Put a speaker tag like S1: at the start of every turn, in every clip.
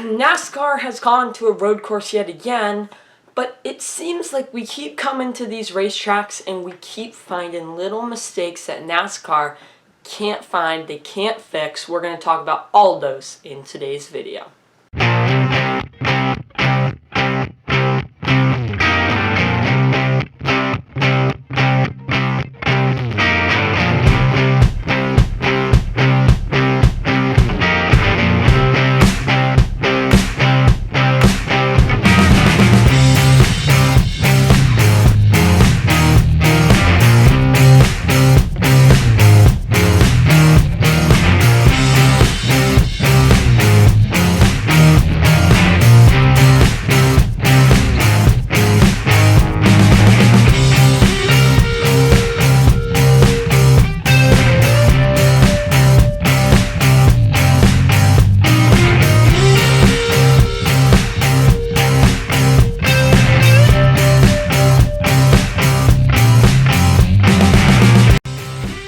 S1: NASCAR has gone to a road course yet again, but it seems like we keep coming to these racetracks and we keep finding little mistakes that NASCAR can't find, they can't fix. We're going to talk about all those in today's video.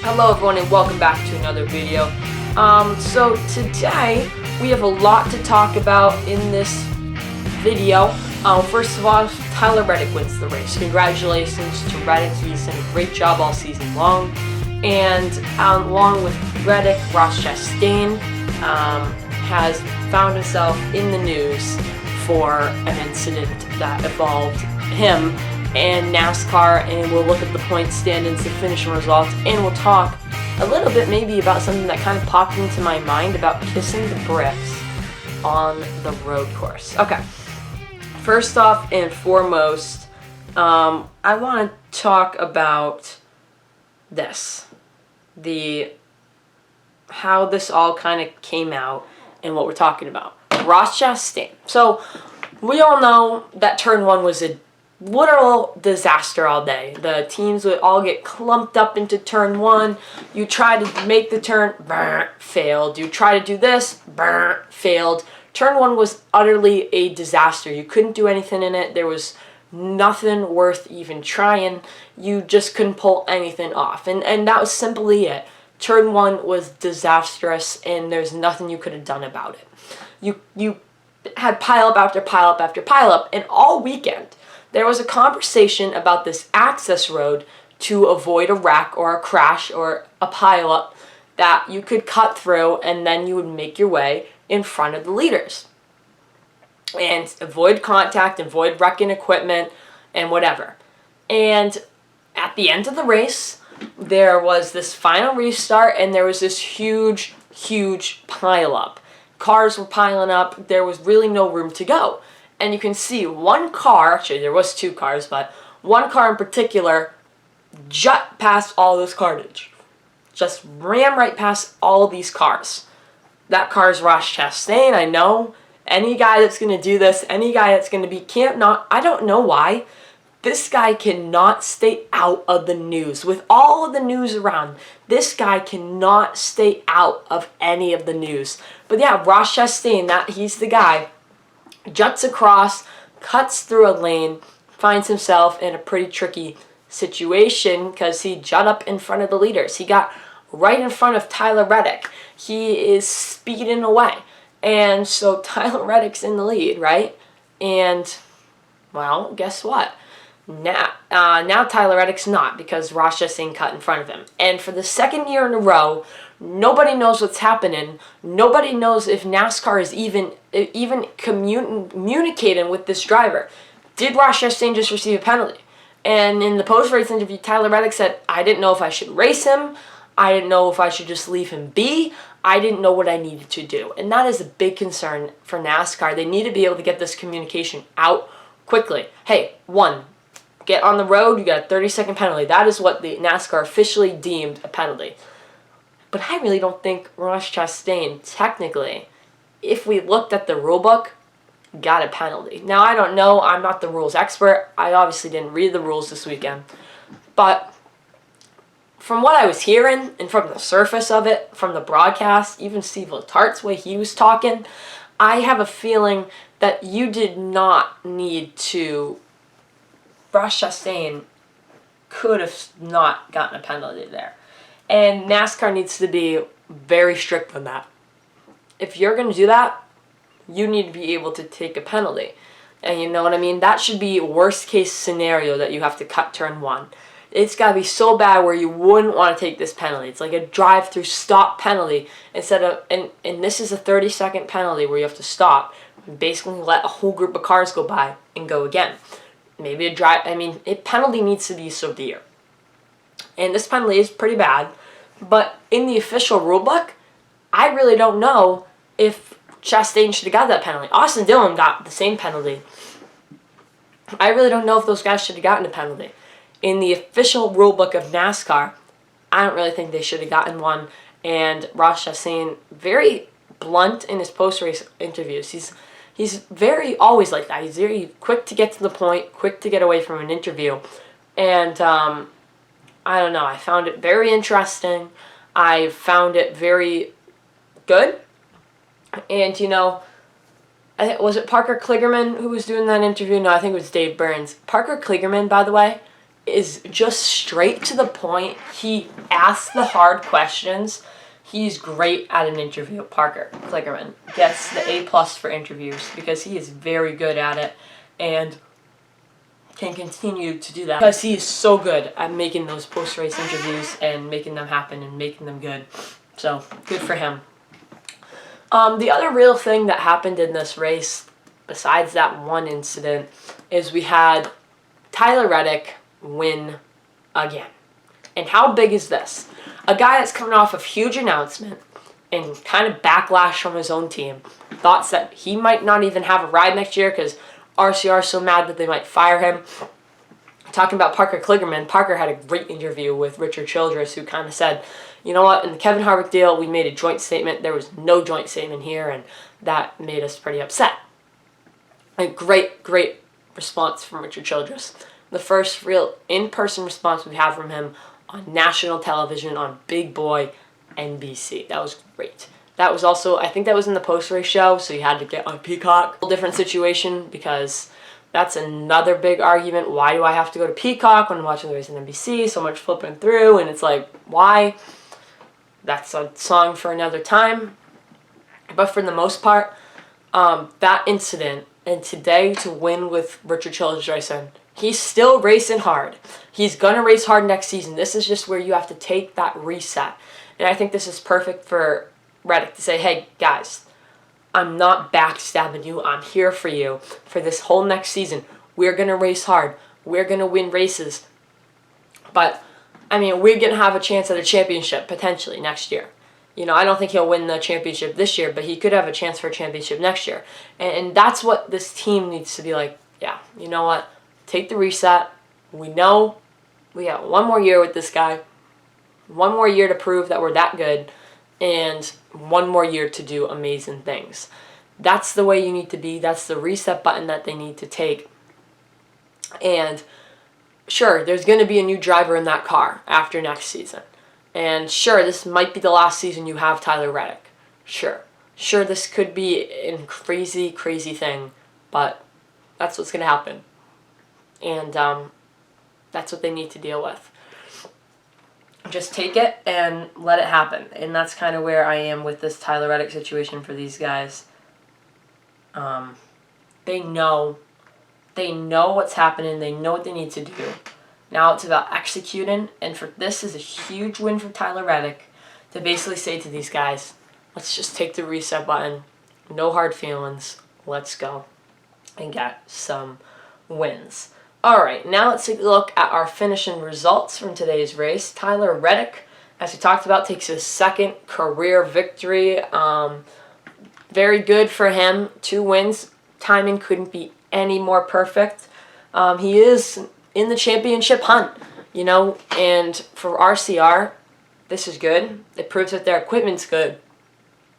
S1: Hello everyone and welcome back to another video. So today we have a lot to talk about in this video. First of all, Tyler Reddick wins the race. Congratulations to Reddick. He's done a great job all season long. And along with Reddick, Ross Chastain has found himself in the news for an incident that involved him and NASCAR, and we'll look at the point standings, the finishing results, and we'll talk a little bit maybe about something that kind of popped into my mind about kissing the bricks on the road course. Okay, first off and foremost, I want to talk about this, how this all kind of came out and what we're talking about. Ross Chastain. So we all know that turn one was a literal disaster all day. The teams would all get clumped up into turn one. You try to make the turn, failed. You try to do this, failed. Turn one was utterly a disaster. You couldn't do anything in it. There was nothing worth even trying. You just couldn't pull anything off. And that was simply it. Turn one was disastrous, and there's nothing you could have done about it. You had pile up after pile up after pile up, and all weekend there was a conversation about this access road to avoid a wreck or a crash or a pileup that you could cut through, and then you would make your way in front of the leaders and avoid contact, avoid wrecking equipment, and whatever. And at the end of the race, there was this final restart, and there was this huge pileup. Cars were piling up. There was really no room to go. And you can see one car, actually there was two cars, but one car in particular jut past all this carnage. Just ran right past all these cars. That car is Ross Chastain, I know. Any guy that's going to do this, any guy that's going to be, I don't know why. This guy cannot stay out of the news. With all of the news around, this guy cannot stay out of any of the news. But yeah, Ross Chastain, he's the guy. Juts across, cuts through a lane, finds himself in a pretty tricky situation because he jut up in front of the leaders. He got right in front of Tyler Reddick. He is speeding away. And so Tyler Reddick's in the lead, right? And, well, guess what? Now Tyler Reddick's not, because Ross Chastain cut in front of him. And for the second year in a row, nobody knows what's happening. Nobody knows if NASCAR is even communicating with this driver. Did Ross Chastain just receive a penalty? And in the post-race interview, Tyler Reddick said, I didn't know if I should race him. I didn't know if I should just leave him be. I didn't know what I needed to do. And that is a big concern for NASCAR. They need to be able to get this communication out quickly. Hey, get on the road, you got a 30-second penalty. That is what the NASCAR officially deemed a penalty. But I really don't think Ross Chastain, technically, if we looked at the rule book, got a penalty. Now, I don't know. I'm not the rules expert. I obviously didn't read the rules this weekend. But from what I was hearing, and from the surface of it, from the broadcast, even Steve Letart's way he was talking, I have a feeling that you did not need to. Ross Chastain could have not gotten a penalty there. And NASCAR needs to be very strict on that. If you're going to do that, you need to be able to take a penalty. And you know what I mean? That should be worst case scenario that you have to cut turn 1. It's got to be so bad where you wouldn't want to take this penalty. It's like a drive-through stop penalty instead of, and this is a 30-second penalty where you have to stop, basically let a whole group of cars go by and go again. Maybe a drive, penalty needs to be severe. And this penalty is pretty bad, but in the official rulebook, I really don't know if Chastain should have got that penalty. Austin Dillon got the same penalty. I really don't know if those guys should have gotten a penalty. In the official rulebook of NASCAR, I don't really think they should have gotten one. And Ross Chastain, very blunt in his post-race interviews. He's very always like that. He's very quick to get to the point, quick to get away from an interview. And I don't know. I found it very interesting. I found it very good. And, was it Parker Kligerman who was doing that interview? No, I think it was Dave Burns. Parker Kligerman, by the way, is just straight to the point. He asks the hard questions. He's great at an interview. Parker Kligerman gets the A+ for interviews because he is very good at it and can continue to do that because he is so good at making those post-race interviews and making them happen and making them good. So, good for him. The other real thing that happened in this race, besides that one incident, is we had Tyler Reddick win again. And how big is this? A guy that's coming off a huge announcement and kind of backlash from his own team. Thoughts that he might not even have a ride next year because RCR is so mad that they might fire him. Talking about Parker Kligerman, Parker had a great interview with Richard Childress, who kind of said, you know what, in the Kevin Harvick deal, we made a joint statement. There was no joint statement here, and that made us pretty upset. A great response from Richard Childress. The first real in-person response we have from him on national television on Big Boy NBC. That was great. That was also, I think that was in the post-race show, so you had to get on Peacock. A different situation because that's another big argument. Why do I have to go to Peacock when I'm watching the race on NBC? So much flipping through, and it's like, why? That's a song for another time. But for the most part, that incident, and today to win with Richard Childress racing, he's still racing hard. He's going to race hard next season. This is just where you have to take that reset. And I think this is perfect for Reddick to say, hey, guys, I'm not backstabbing you. I'm here for you for this whole next season. We're going to race hard. We're going to win races. But, we're going to have a chance at a championship potentially next year. I don't think he'll win the championship this year, but he could have a chance for a championship next year. And that's what this team needs to be like, yeah, you know what? Take the reset. We know we got one more year with this guy. One more year to prove that we're that good. And one more year to do amazing things. That's the way you need to be. That's the reset button that they need to take. And sure, there's going to be a new driver in that car after next season. And sure, this might be the last season you have Tyler Reddick. Sure, this could be a crazy thing. But that's what's going to happen. And that's what they need to deal with. Just take it and let it happen. And that's kind of where I am with this Tyler Reddick situation for these guys. They know what's happening. They know what they need to do. Now it's about executing. And this is a huge win for Tyler Reddick to basically say to these guys, let's just take the reset button. No hard feelings. Let's go and get some wins. Alright, now let's take a look at our finishing results from today's race. Tyler Reddick, as we talked about, takes his second career victory. Very good for him. 2 wins. Timing couldn't be any more perfect. He is in the championship hunt, and for RCR, this is good. It proves that their equipment's good,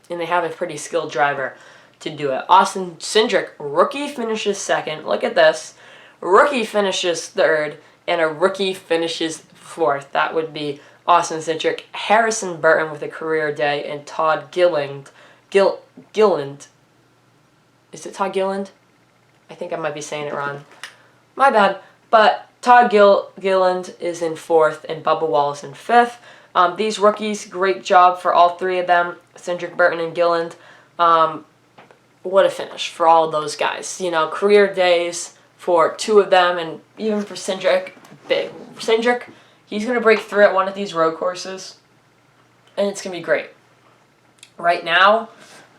S1: and they have a pretty skilled driver to do it. Austin Cindric, rookie, finishes second. Look at this. Rookie finishes third, and a rookie finishes fourth. That would be Austin Cindric, Harrison Burton with a career day, and Todd Gilliland. Is it Todd Gilliland? I think I might be saying it wrong. My bad. But Todd Gilliland is in fourth, and Bubba Wallace in fifth. These rookies, great job for all 3 of them, Cindric, Burton, and Gilliland. what a finish for all of those guys. You know, career days for two of them, and even for Cindric, big. Cindric, he's going to break through at one of these road courses, and it's going to be great. Right now,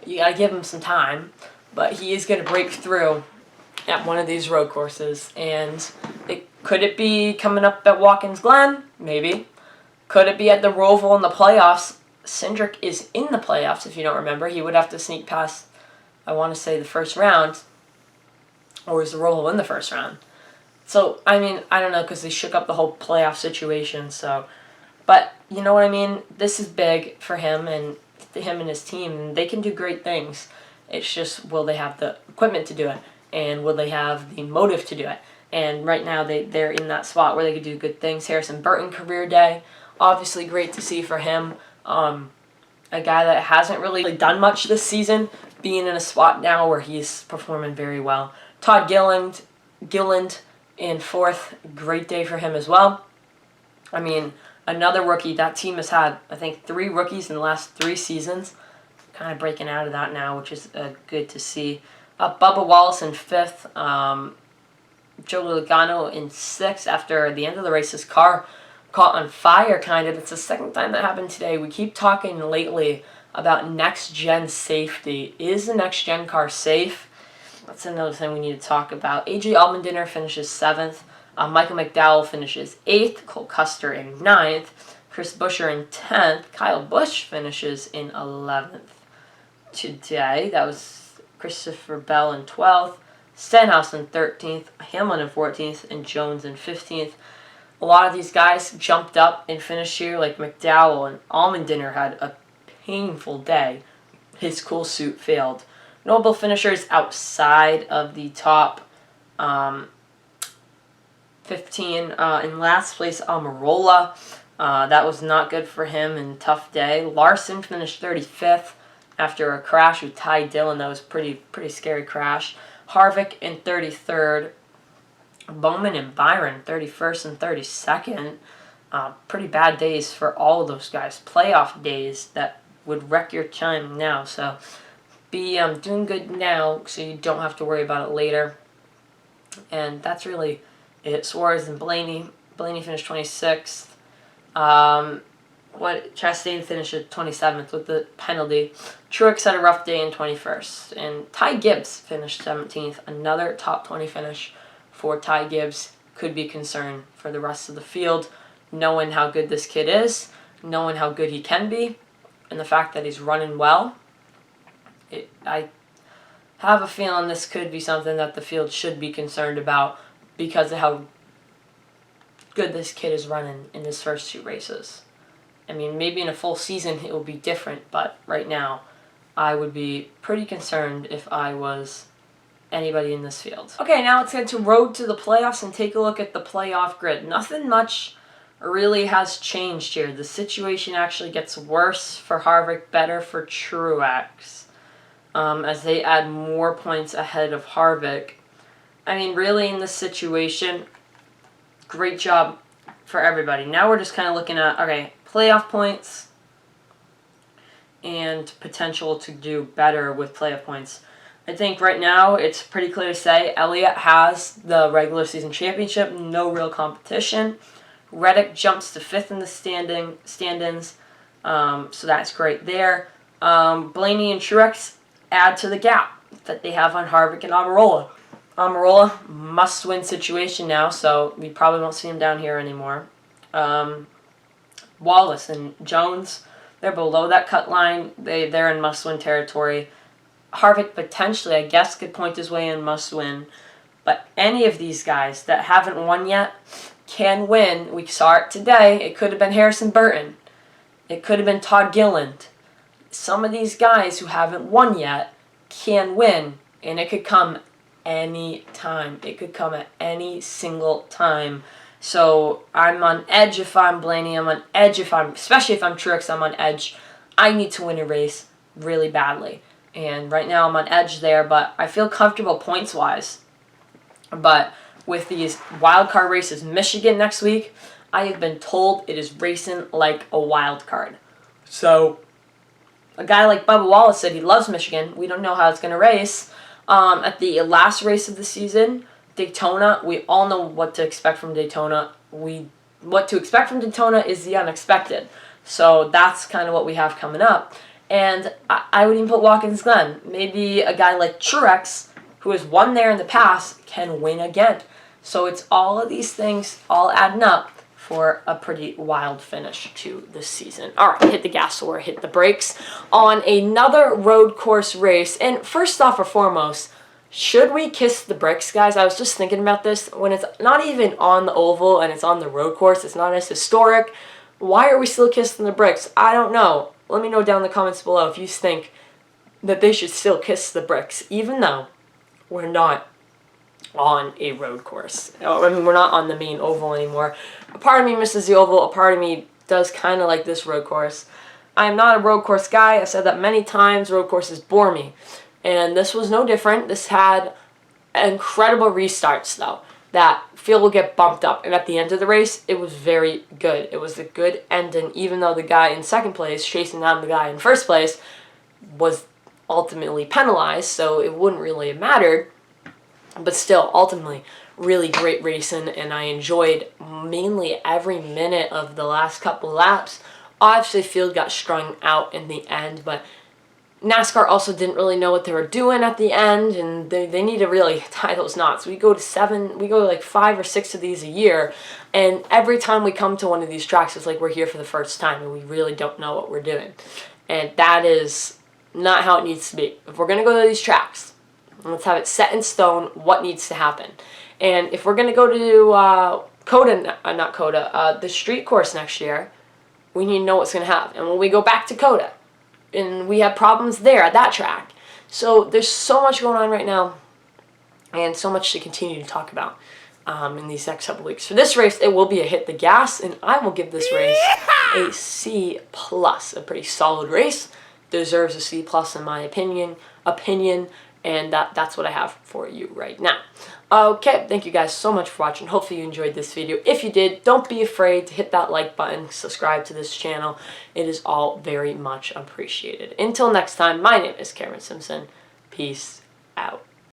S1: you got to give him some time, but he is going to break through at one of these road courses, and could it be coming up at Watkins Glen? Maybe. Could it be at the Roval in the playoffs? Cindric is in the playoffs, if you don't remember. He would have to sneak past, I want to say, the first round. Or is the Roval in the first round? So, I mean, I don't know, because they shook up the whole playoff situation, so. But, you know what I mean? This is big for him and his team, and they can do great things. It's just, will they have the equipment to do it? And will they have the motive to do it? And right now, they're in that spot where they could do good things. Harrison Burton, career day. Obviously, great to see for him. A guy that hasn't really done much this season, being in a spot now where he's performing very well. Todd Gilliland in fourth. Great day for him as well. I mean, another rookie. That team has had, I think, 3 rookies in the last 3 seasons. Kind of breaking out of that now, which is good to see. Bubba Wallace in 5th. Joe Logano in 6th after the end of the race. His car caught on fire, kind of. It's the second time that happened today. We keep talking lately about next-gen safety. Is the next-gen car safe? That's another thing we need to talk about. A.J. Allmendinger finishes 7th. Michael McDowell finishes 8th. Cole Custer in 9th. Chris Buescher in 10th. Kyle Busch finishes in 11th. Today, that was Christopher Bell in 12th. Stenhouse in 13th. Hamlin in 14th. And Jones in 15th. A lot of these guys jumped up and finished here, like McDowell, and Allmendinger had a painful day. His cool suit failed. Notable finishers outside of the top 15. In last place, Almirola. That was not good for him and tough day. Larson finished 35th after a crash with Ty Dillon. That was pretty scary crash. Harvick in 33rd. Bowman and Byron, 31st and 32nd. Pretty bad days for all of those guys. Playoff days that would wreck your time now. So be doing good now so you don't have to worry about it later. And that's really it. Suarez and Blaney. Blaney finished 26th. Chastain finished at 27th with the penalty. Truex had a rough day in 21st. And Ty Gibbs finished 17th. Another top 20 finish for Ty Gibbs. Could be concerned for the rest of the field, knowing how good this kid is, knowing how good he can be, and the fact that he's running well. I have a feeling this could be something that the field should be concerned about because of how good this kid is running in his first 2 races. I mean, maybe in a full season it will be different, but right now I would be pretty concerned if I was anybody in this field. Okay, now let's get to road to the playoffs and take a look at the playoff grid. Nothing much really has changed here. The situation actually gets worse for Harvick, better for Truex, as they add more points ahead of Harvick. I mean, really in this situation, great job for everybody. Now we're just kind of looking at, okay, playoff points and potential to do better with playoff points. I think right now it's pretty clear to say Elliott has the regular season championship, no real competition. Reddick jumps to 5th in the standings, so that's great there. Blaney and Truex add to the gap that they have on Harvick and Almirola. Almirola, must-win situation now, so we probably won't see him down here anymore. Wallace and Jones, they're below that cut line. They're in must-win territory. Harvick potentially, I guess, could point his way in must-win. But any of these guys that haven't won yet can win. We saw it today. It could have been Harrison Burton. It could have been Todd Gilliland. Some of these guys who haven't won yet can win, and it could come any time. It could come at any single time. So I'm on edge if I'm Blaney. I'm on edge especially if I'm Truex, I'm on edge. I need to win a race really badly. And right now I'm on edge there, but I feel comfortable points-wise. But with these wild card races, Michigan next week, I have been told it is racing like a wild card. So a guy like Bubba Wallace said he loves Michigan. We don't know how it's going to race. At the last race of the season, Daytona, we all know what to expect from Daytona. What to expect from Daytona is the unexpected. So that's kind of what we have coming up. And I would even put Watkins Glen. Maybe a guy like Truex, who has won there in the past, can win again. So it's all of these things all adding up for a pretty wild finish to this season. All right, hit the gas or hit the brakes on another road course race. And first off or foremost, should we kiss the bricks, guys? I was just thinking about this. When it's not even on the oval and it's on the road course, it's not as historic. Why are we still kissing the bricks? I don't know. Let me know down in the comments below if you think that they should still kiss the bricks, even though we're not on a road course. I mean, we're not on the main oval anymore. A part of me misses the oval. A part of me does kind of like this road course. I'm not a road course guy. I've said that many times. Road courses bore me. And this was no different. This had incredible restarts, though, that field will get bumped up. And at the end of the race, it was very good. It was a good ending, even though the guy in second place, chasing down the guy in first place, was ultimately penalized, so it wouldn't really have mattered. But still, ultimately, really great racing, and I enjoyed mainly every minute of the last couple laps. Obviously, field got strung out in the end, but NASCAR also didn't really know what they were doing at the end, and they need to really tie those knots. We go to like 5 or 6 of these a year, and every time we come to one of these tracks, it's like we're here for the first time, and we really don't know what we're doing. And that is not how it needs to be. If we're going to go to these tracks, let's have it set in stone what needs to happen. And if we're going to go to the street course next year, we need to know what's going to happen. And when we go back to COTA, and we have problems there at that track. So there's so much going on right now, and so much to continue to talk about in these next couple weeks. For this race, it will be a hit the gas, and I will give this race a C+. A pretty solid race. Deserves a C+ in my opinion, and that's what I have for you right now. Okay, thank you guys so much for watching. Hopefully you enjoyed this video. If you did, don't be afraid to hit that like button, subscribe to this channel. It is all very much appreciated. Until next time, my name is Cameron Simpson. Peace out.